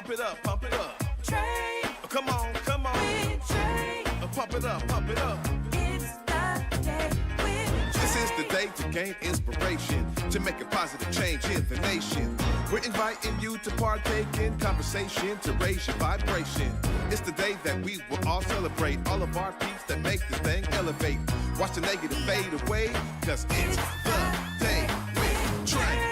Pump it up, pump it up. Trae. Come on, come on. With Trae. Pump it up, pump it up. It's the day with Trae. This is the day to gain inspiration, to make a positive change in the nation. We're inviting you to partake in conversation, to raise your vibration. It's the day that we will all celebrate all of our peeps that make this thing elevate. Watch the negative fade away, cause it's the day with Trae.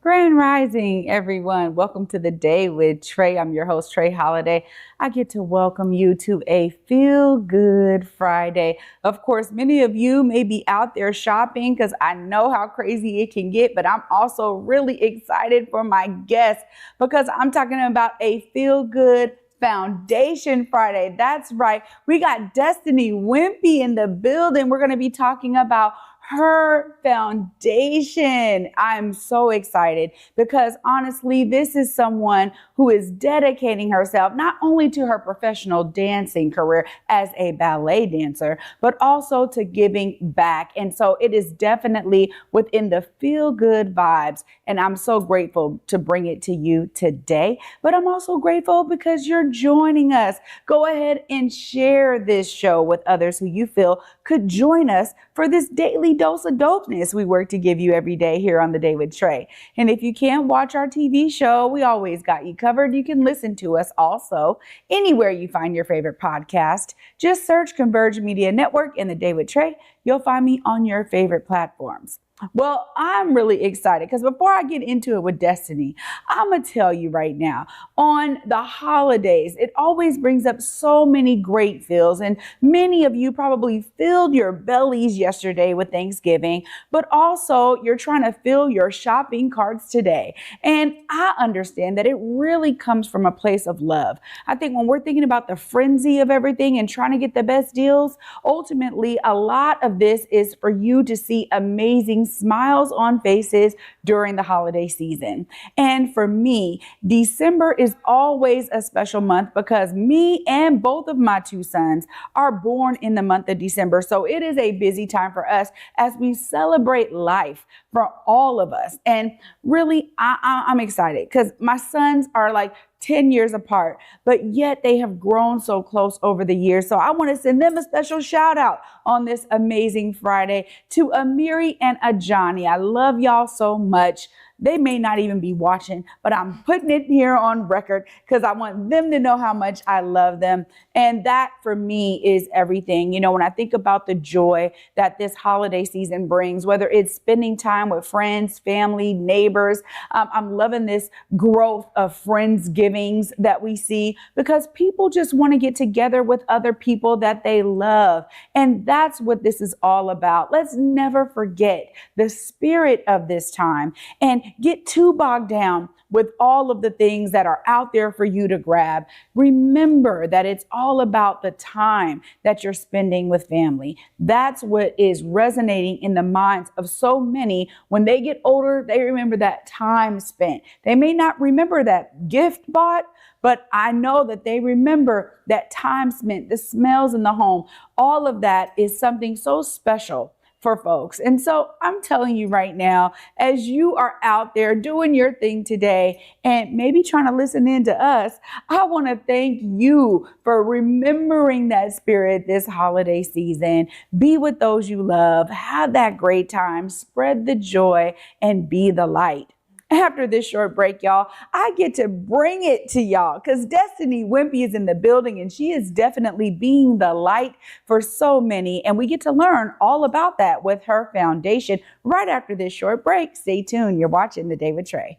Grand Rising, everyone. Welcome to the Day with Trae. I'm your host, Trae Holiday. I get to welcome you to a Feel Good Friday. Of course, many of you may be out there shopping because I know how crazy it can get, but I'm also really excited for my guests because I'm talking about a Feel Good Foundation Friday. That's right. We got Destiny Wimpye in the building. We're going to be talking about her foundation. I'm so excited because honestly, this is someone who is dedicating herself not only to her professional dancing career as a ballet dancer, but also to giving back. And so it is definitely within the feel good vibes. And I'm so grateful to bring it to you today. But I'm also grateful because you're joining us. Go ahead and share this show with others who you feel could join us for this daily dose of dopeness we work to give you every day here on The Day with Trae. And if you can't watch our TV show, we always got you covered. You can listen to us also anywhere you find your favorite podcast. Just search Converge Media Network and The Day with Trae. You'll find me on your favorite platforms. Well, I'm really excited because before I get into it with Destiny, I'm going to tell you right now, on the holidays, it always brings up so many great feels. And many of you probably filled your bellies yesterday with Thanksgiving, but also you're trying to fill your shopping carts today. And I understand that it really comes from a place of love. I think when we're thinking about the frenzy of everything and trying to get the best deals, ultimately, a lot of this is for you to see amazing smiles on faces during the holiday season. And for me, December is always a special month because me and both of my two sons are born in the month of December. So it is a busy time for us as we celebrate life for all of us. And really, I'm excited because my sons are like 10 years apart, but yet they have grown so close over the years. So I want to send them a special shout out on this amazing Friday to Amiri and Ajani. I love y'all so much. They may not even be watching, but I'm putting it here on record because I want them to know how much I love them. And that for me is everything. You know, when I think about the joy that this holiday season brings, whether it's spending time with friends, family, neighbors, I'm loving this growth of Friendsgivings that we see because people just want to get together with other people that they love. And that's what this is all about. Let's never forget the spirit of this time and get too bogged down with all of the things that are out there for you to grab. Remember that it's all about the time that you're spending with family. That's what is resonating in the minds of so many. When they get older, they remember that time spent. They may not remember that gift bought, but I know that they remember that time spent, the smells in the home. All of that is something so special for folks. And so I'm telling you right now, as you are out there doing your thing today and maybe trying to listen in to us, I want to thank you for remembering that spirit this holiday season. Be with those you love, have that great time, spread the joy, and be the light. After this short break, y'all, I get to bring it to y'all because Destiny Wimpye is in the building and she is definitely being the light for so many. And we get to learn all about that with her foundation right after this short break. Stay tuned. You're watching The Day with Trae.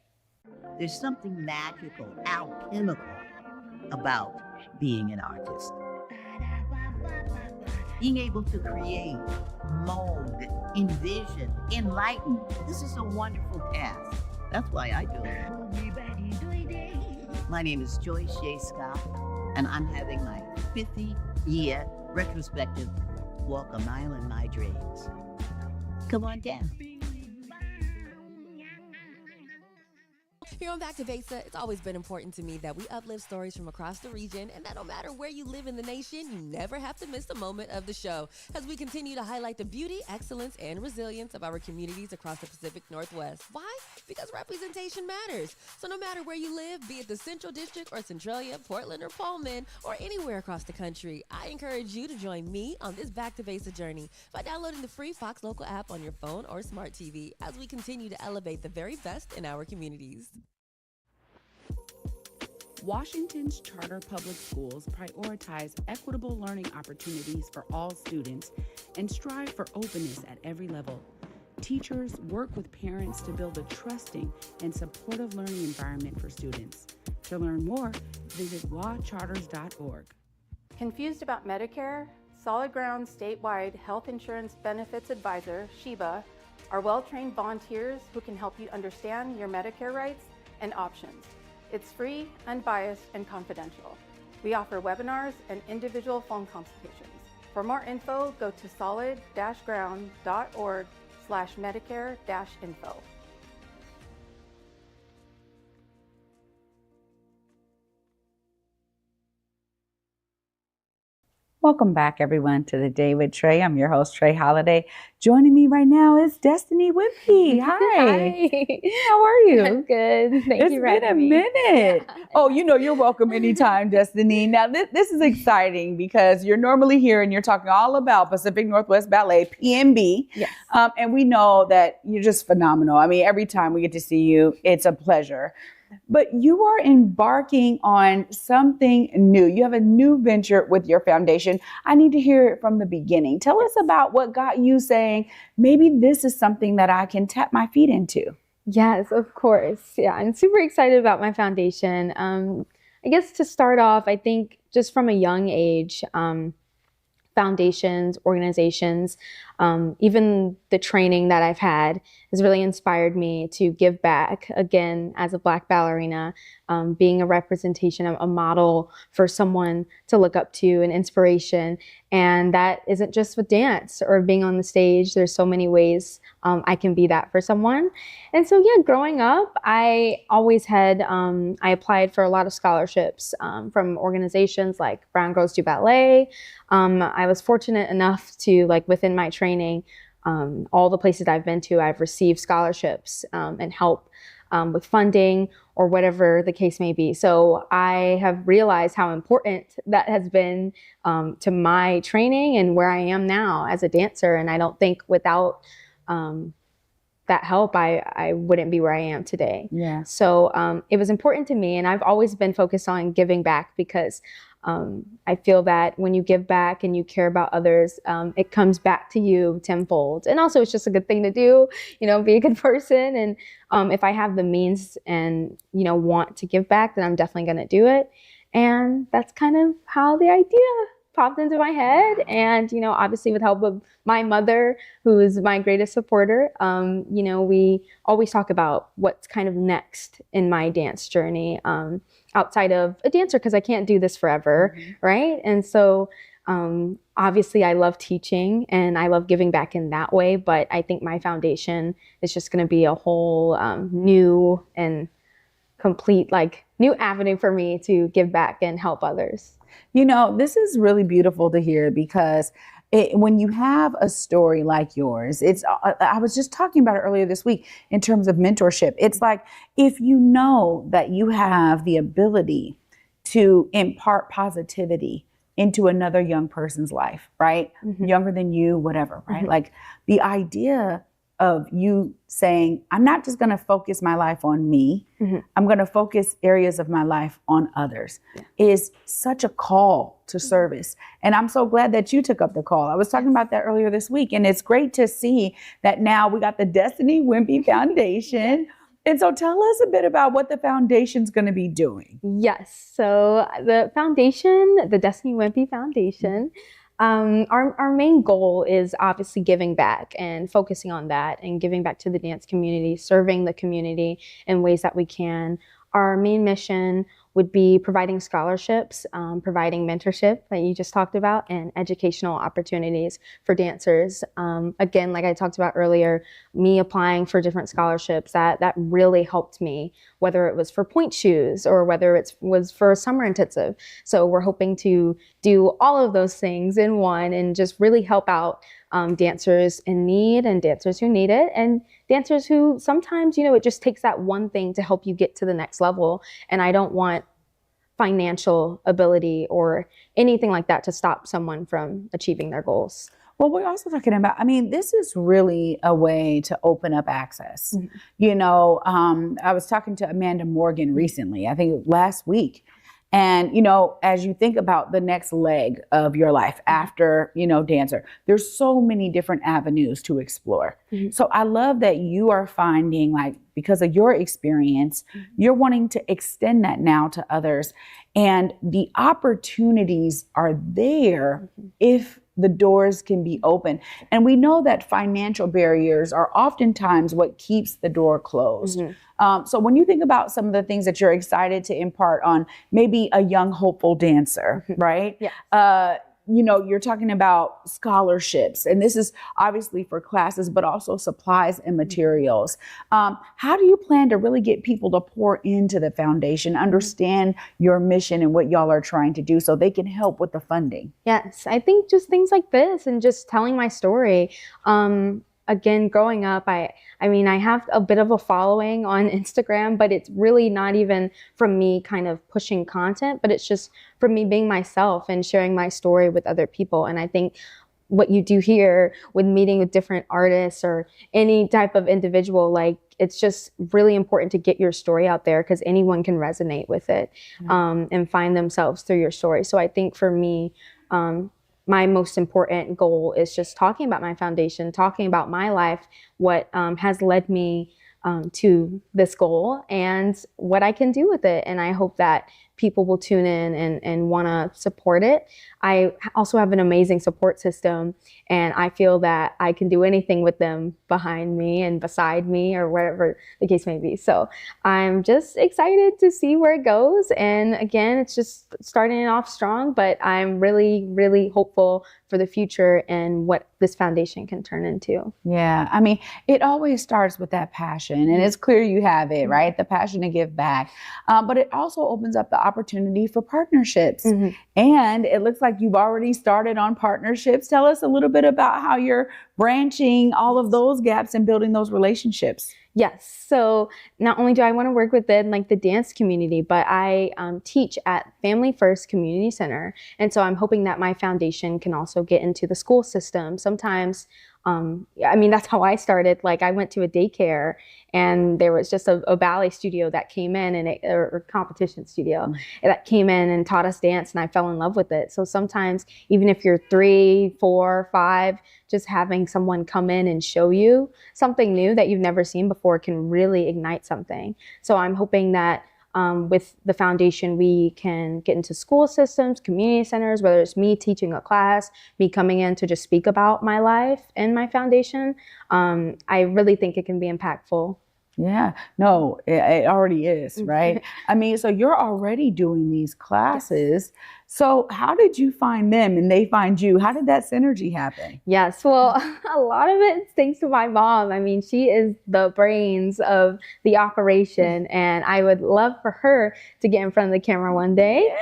There's something magical, alchemical about being an artist. Being able to create, mold, envision, enlighten. This is a wonderful task. That's why I do it. My name is Joyce J. Scott, and I'm having my 50th year retrospective Walk a Mile in My Dreams. Come on down. Here on Back to Besa, it's always been important to me that we uplift stories from across the region and that no matter where you live in the nation, you never have to miss a moment of the show as we continue to highlight the beauty, excellence, and resilience of our communities across the Pacific Northwest. Why? Because representation matters. So no matter where you live, be it the Central District or Centralia, Portland or Pullman, or anywhere across the country, I encourage you to join me on this Back to Besa journey by downloading the free Fox Local app on your phone or smart TV as we continue to elevate the very best in our communities. Washington's charter public schools prioritize equitable learning opportunities for all students and strive for openness at every level. Teachers work with parents to build a trusting and supportive learning environment for students. To learn more, visit wacharters.org. Confused about Medicare? Solid Ground statewide health insurance benefits advisor, Sheba, are well-trained volunteers who can help you understand your Medicare rights and options. It's free, unbiased, and confidential. We offer webinars and individual phone consultations. For more info, go to solid-ground.org/Medicare-info. Welcome back, everyone, to the Day with Trae. I'm your host, Trae Holiday. Joining me right now is Destiny Wimpye. Hi. How are you? I'm good. Thank you for having me. It's been a minute. Yeah. Oh, you're welcome anytime, Destiny. Now, this is exciting because you're normally here and you're talking all about Pacific Northwest Ballet, PNB. Yes. And we know that you're just phenomenal. I mean, every time we get to see you, it's a pleasure. But you are embarking on something new. You have a new venture with your foundation. I need to hear it from the beginning. Tell us about what got you saying, maybe this is something that I can tap my feet into. Yes, of course. Yeah, I'm super excited about my foundation. I guess to start off, I think just from a young age, foundations, organizations, even the training that I've had has really inspired me to give back. Again, as a Black ballerina, being a representation of a model for someone to look up to, an inspiration. And that isn't just with dance or being on the stage. There's so many ways I can be that for someone. And so, yeah, growing up, I always had, I applied for a lot of scholarships from organizations like Brown Girls Do Ballet. I was fortunate enough to, like, within my training, all the places I've been to, I've received scholarships and help with funding or whatever the case may be. So I have realized how important that has been to my training and where I am now as a dancer. And I don't think without that help, I wouldn't be where I am today. Yeah. So it was important to me, and I've always been focused on giving back because I feel that when you give back and you care about others, it comes back to you tenfold. And also it's just a good thing to do, be a good person. And if I have the means and, want to give back, then I'm definitely going to do it. And that's kind of how the idea popped into my head. And, obviously with help of my mother, who is my greatest supporter, we always talk about what's kind of next in my dance journey outside of a dancer, because I can't do this forever, right? And so obviously I love teaching and I love giving back in that way, but I think my foundation is just going to be a whole new and complete, new avenue for me to give back and help others. This is really beautiful to hear because when you have a story like yours, I was just talking about it earlier this week in terms of mentorship. It's like, if you know that you have the ability to impart positivity into another young person's life, right? Mm-hmm. Younger than you, whatever, right? Mm-hmm. Like the idea of you saying, I'm not just going to focus my life on me. Mm-hmm. I'm going to focus areas of my life on others is such a call to service. And I'm so glad that you took up the call. I was talking about that earlier this week. And it's great to see that now we got the Destiny Wimpye Foundation. And so tell us a bit about what the foundation's going to be doing. Yes. So the foundation, the Destiny Wimpye Foundation, our main goal is obviously giving back and focusing on that and giving back to the dance community, serving the community in ways that we can. Our main mission would be providing scholarships, providing mentorship that you just talked about, and educational opportunities for dancers. Again, like I talked about earlier, me applying for different scholarships, that really helped me, whether it was for point shoes or whether it was for a summer intensive. So we're hoping to do all of those things in one and just really help out dancers in need and dancers who need it, and dancers who sometimes, it just takes that one thing to help you get to the next level. And I don't want financial ability or anything like that to stop someone from achieving their goals. Well, we're also talking about, this is really a way to open up access. I was talking to Amanda Morgan recently, I think last week. And, as you think about the next leg of your life after, dancer, there's so many different avenues to explore. Mm-hmm. So I love that you are finding, because of your experience, you're wanting to extend that now to others. And the opportunities are there if the doors can be open. And we know that financial barriers are oftentimes what keeps the door closed. So when you think about some of the things that you're excited to impart on maybe a young hopeful dancer, right? Yeah. You're talking about scholarships, and this is obviously for classes, but also supplies and materials. How do you plan to really get people to pour into the foundation, understand your mission and what y'all are trying to do so they can help with the funding? Yes, I think just things like this and just telling my story. Again, growing up, I have a bit of a following on Instagram, but it's really not even from me kind of pushing content, but it's just from me being myself and sharing my story with other people. And I think what you do here with meeting with different artists or any type of individual, it's just really important to get your story out there because anyone can resonate with it and find themselves through your story. So I think for me, my most important goal is just talking about my foundation, talking about my life, what has led me to this goal and what I can do with it. And I hope that people will tune in and want to support it. I also have an amazing support system, and I feel that I can do anything with them behind me and beside me or whatever the case may be. So I'm just excited to see where it goes. And again, it's just starting it off strong, but I'm really, really hopeful for the future and what this foundation can turn into. Yeah, it always starts with that passion, and it's clear you have it, right? The passion to give back. But it also opens up the opportunity for partnerships. And it looks like you've already started on partnerships. Tell us a little bit about how you're branching all of those gaps and building those relationships. Yes. So not only do I want to work within the dance community, but I teach at Family First Community Center. And so I'm hoping that my foundation can also get into the school system. Sometimes, that's how I started. I went to a daycare and there was just a ballet studio that came in or competition studio that came in and taught us dance, and I fell in love with it. So sometimes, even if you're 3, 4, 5, just having someone come in and show you something new that you've never seen before can really ignite something. So I'm hoping that with the foundation, we can get into school systems, community centers, whether it's me teaching a class, me coming in to just speak about my life and my foundation. I really think it can be impactful. Yeah, no, it already is, right? So you're already doing these classes. Yes. So how did you find them and they find you? How did that synergy happen? Yes, well, a lot of it is thanks to my mom. She is the brains of the operation, and I would love for her to get in front of the camera one day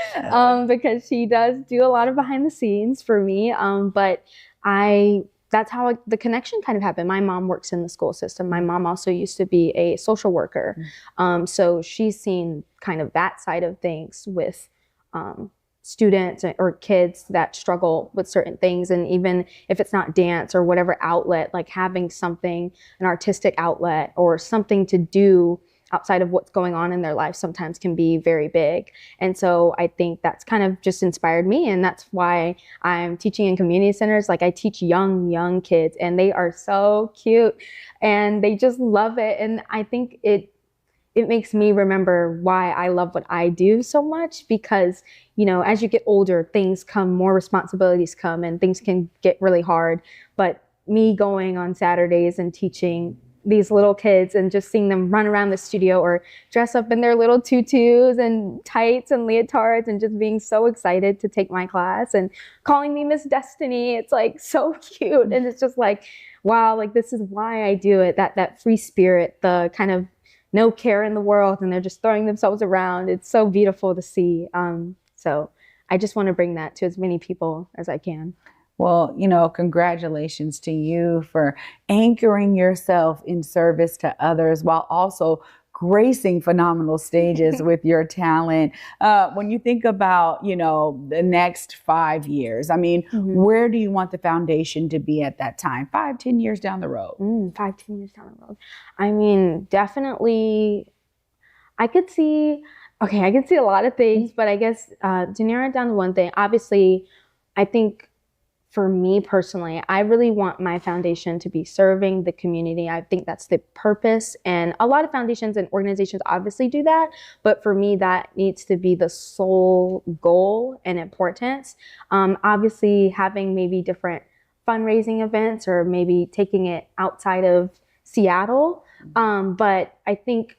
because she does do a lot of behind the scenes for me. But that's how the connection kind of happened. My mom works in the school system. My mom also used to be a social worker. So she's seen kind of that side of things with students or kids that struggle with certain things. And even if it's not dance or whatever outlet, having something, an artistic outlet or something to do outside of what's going on in their life sometimes can be very big. And so I think that's kind of just inspired me. And that's why I'm teaching in community centers. I teach young kids, and they are so cute and they just love it. And I think it makes me remember why I love what I do so much, because, as you get older, things come, more responsibilities come, and things can get really hard. But me going on Saturdays and teaching these little kids and just seeing them run around the studio or dress up in their little tutus and tights and leotards and just being so excited to take my class and calling me Miss Destiny. It's like so cute. And it's just like, wow, like this is why I do it. That free spirit, the kind of no care in the world, and they're just throwing themselves around. It's so beautiful to see. So I just want to bring that to as many people as I can. Well, congratulations to you for anchoring yourself in service to others while also gracing phenomenal stages with your talent. When you think about, the next 5 years, I mean, where do you want the foundation to be at that time? 5, 10 years down the road? 5-10 years down the road. I mean, definitely, I could see a lot of things, but I guess to narrow it down to one thing, obviously, I think for me personally, I really want my foundation to be serving the community. I think that's the purpose. And a lot of foundations and organizations obviously do that. But for me, that needs to be the sole goal and importance. Obviously, having maybe different fundraising events or maybe taking it outside of Seattle. But I think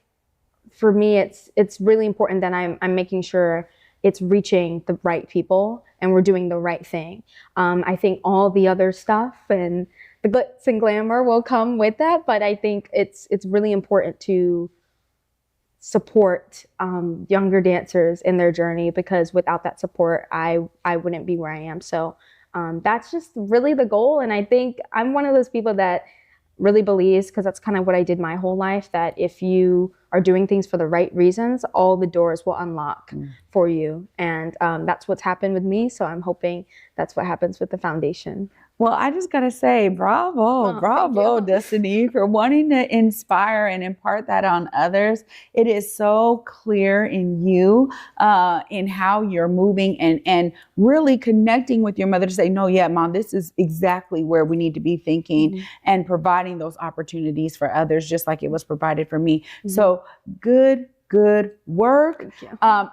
for me, it's really important that I'm making sure it's reaching the right people and we're doing the right thing. I think all the other stuff and the glitz and glamour will come with that, but I think it's really important to support younger dancers in their journey, because without that support, I wouldn't be where I am. So that's just really the goal. And I think I'm one of those people that really believes, because that's kind of what I did my whole life, that if you are doing things for the right reasons, all the doors will unlock for you. And that's what's happened with me. So I'm hoping that's what happens with the foundation. Well, I just got to say, bravo, Destiny, for wanting to inspire and impart that on others. It is so clear in you, in how you're moving and really connecting with your mother to say, no, yeah, Mom, this is exactly where we need to be thinking and providing those opportunities for others, just like it was provided for me. So good work.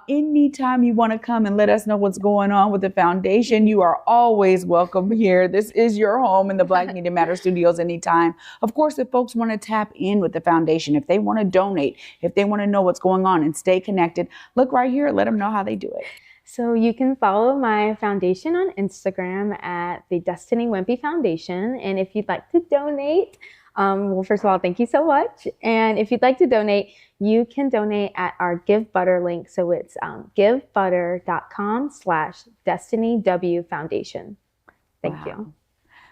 Anytime you want to come and let us know what's going on with the foundation, you are always welcome here. This is your home in the Black Media Matter Studios anytime. Of course, if folks want to tap in with the foundation, if they want to donate, if they want to know what's going on and stay connected, look right here. Let them know how they do it. So you can follow my foundation on Instagram at the Destiny Wimpye Foundation. And if you'd like to donate, well, first of all, thank you so much. And if you'd like to donate, you can donate at our Give Butter link. So it's givebutter.com/DestinyW Thank you.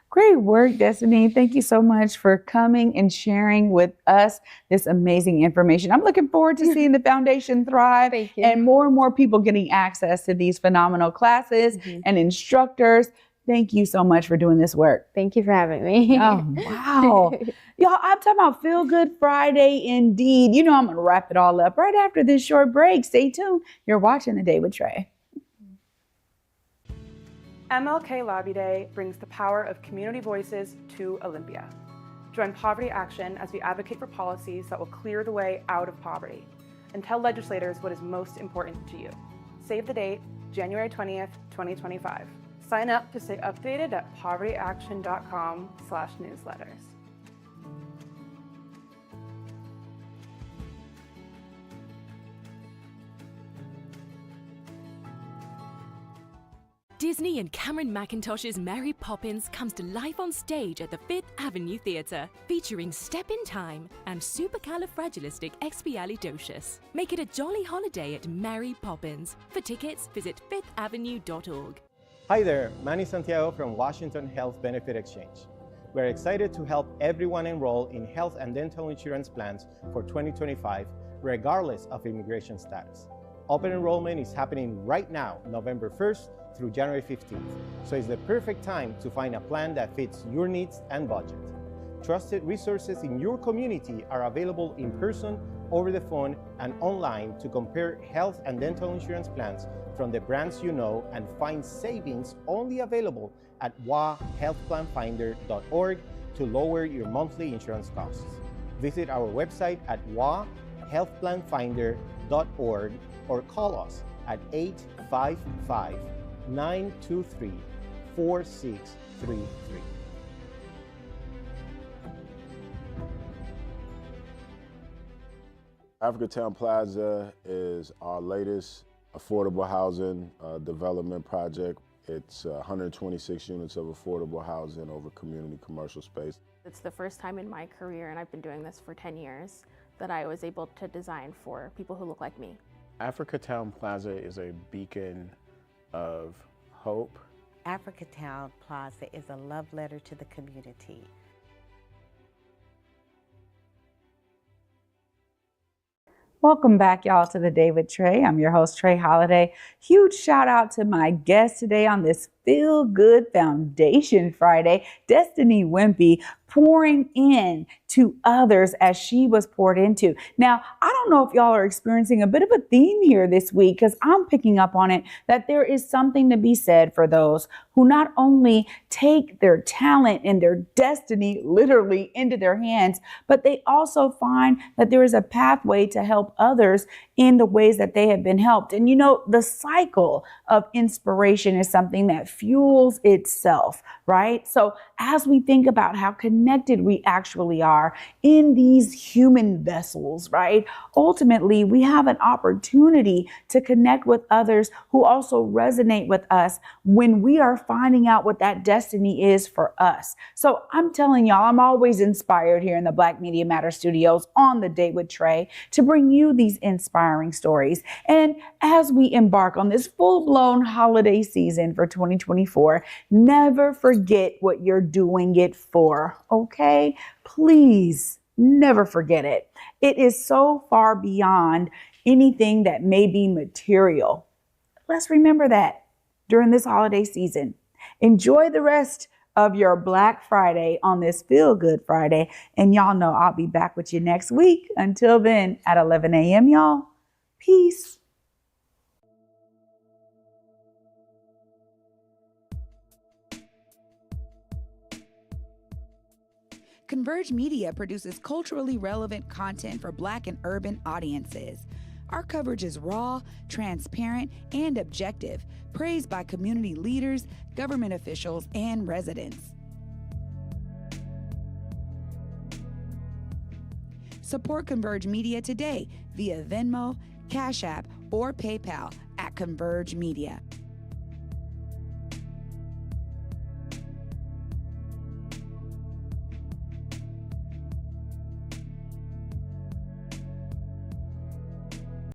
Great work, Destiny. Thank you so much for coming and sharing with us this amazing information. I'm looking forward to seeing the foundation thrive. Thank you. And more people getting access to these phenomenal classes and instructors. Thank you so much for doing this work. Thank you for having me. Oh, wow. Y'all, I'm talking about Feel Good Friday indeed. You know I'm going to wrap it all up right after this short break. Stay tuned. You're watching The Day with Trae. MLK Lobby Day brings the power of community voices to Olympia. Join Poverty Action as we advocate for policies that will clear the way out of poverty and tell legislators what is most important to you. Save the date, January 20th, 2025. Sign up to stay updated at povertyaction.com/newsletters. Disney and Cameron Mackintosh's Mary Poppins comes to life on stage at the Fifth Avenue Theatre, featuring Step in Time and Supercalifragilisticexpialidocious. Make it a jolly holiday at Mary Poppins. For tickets, visit fifthavenue.org. Hi there, Manny Santiago from Washington Health Benefit Exchange. We're excited to help everyone enroll in health and dental insurance plans for 2025, regardless of immigration status. Open enrollment is happening right now, November 1st through January 15th, so it's the perfect time to find a plan that fits your needs and budget. Trusted resources in your community are available in person, over the phone, and online to compare health and dental insurance plans from the brands you know and find savings only available at wahealthplanfinder.org to lower your monthly insurance costs. Visit our website at wahealthplanfinder.org or call us at 855-923-4633. Africatown Plaza is our latest affordable housing development project. It's 126 units of affordable housing over community commercial space. It's the first time in my career, and I've been doing this for 10 years, that I was able to design for people who look like me. Africatown Plaza is a beacon of hope. Africatown Plaza is a love letter to the community. Welcome back, y'all, to The Day with Trae. I'm your host, Trae Holiday. Huge shout out to my guest today on this Feel Good Foundation Friday, Destiny Wimpye, pouring in to others as she was poured into. Now, I don't know if y'all are experiencing a bit of a theme here this week, because I'm picking up on it, that there is something to be said for those who not only take their talent and their destiny literally into their hands, but they also find that there is a pathway to help others in the ways that they have been helped. And you know, the cycle of inspiration is something that fuels itself, right? So as we think about how connected we actually are in these human vessels, right? Ultimately, we have an opportunity to connect with others who also resonate with us when we are finding out what that destiny is for us. So I'm telling y'all, I'm always inspired here in the Black Media Matter Studios on The Day with Trae to bring you these inspiring stories. And as we embark on this full-blown holiday season for 2024, never forget what you're doing it for, okay? Please never forget it. It is so far beyond anything that may be material. Let's remember that during this holiday season. Enjoy the rest of your Black Friday on this Feel Good Friday. And y'all know I'll be back with you next week. Until then, at 11 a.m., y'all. Peace. Converge Media produces culturally relevant content for Black and urban audiences. Our coverage is raw, transparent, and objective, praised by community leaders, government officials, and residents. Support Converge Media today via Venmo, Cash App, or PayPal at Converge Media.